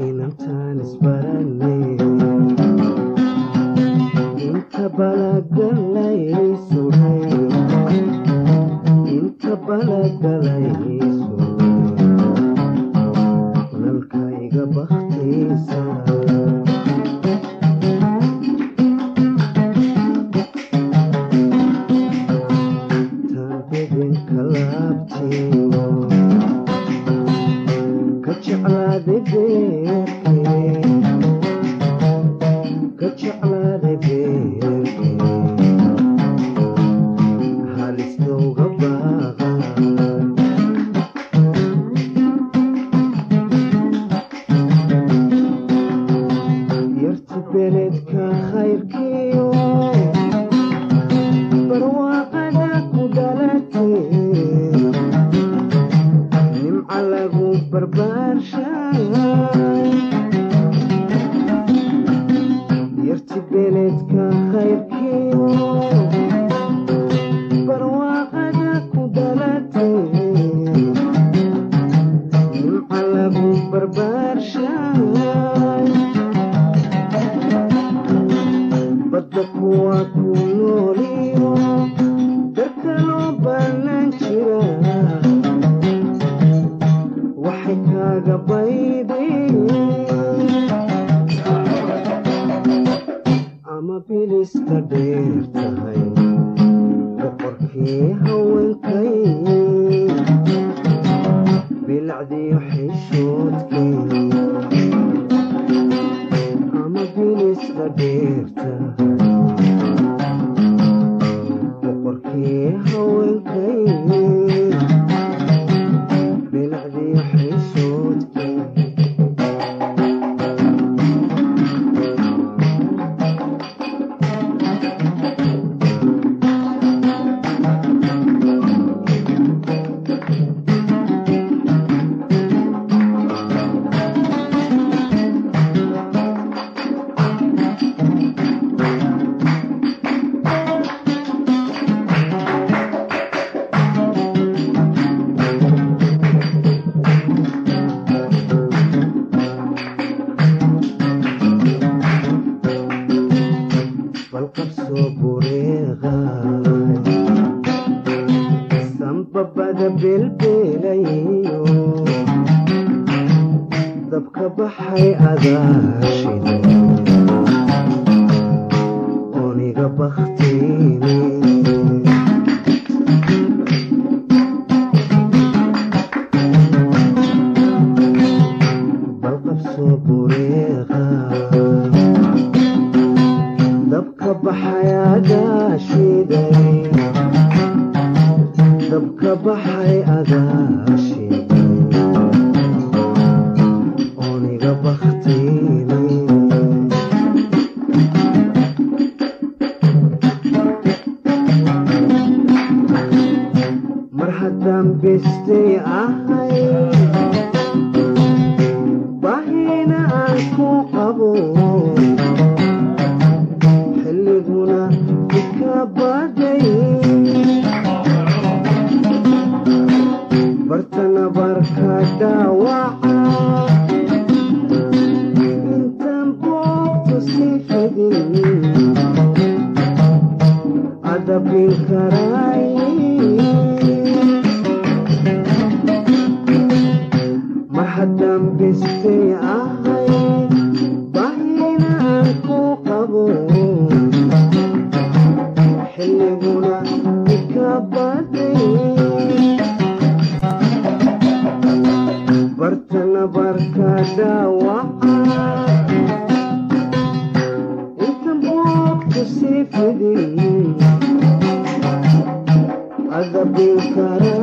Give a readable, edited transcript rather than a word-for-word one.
inantaan isbaranay inta balagalay sugay inta balagalay nalkayga bakhtiisa taabidinka laabtiyo ka jeclaaday beerkee ka jeclaaday beerkee halistowga baaqa yarti beledka khayrkiyo barwaaqada ku dhalatay nimca lagu barbaarshay yarti beledka khayrkiyo barwaaqada ku dhalatay nimca lagu barbaarshay badda kuwa ku nooliyo dadka loo bannaan jira waxay kaaga baydeen ama bilista dheer tahay boqorkii haweenkay bilacdiyo xishoodkay ama bilista dheer tahay boqorkii haweenkay bilacdiyo xishoodkay balqabsoo bureeqay sanbabada belbelayo dabka baxay adaashida ooniga bakhtiini balqabsoo bureeqay dabka baxay adaashiday dabka baxay adaashiday ooniga bakhtiini mar haddaan bestay ahay baahina aan ku qabo xilliguna ika baday bartana barka dhaawaca intaan boogto sii fadin adabin karay mar haddaan bestay ahay baahina aan ku qabo xilliguna ika baday bartana barka dhaawaca intan boogto sii fidin adabin kara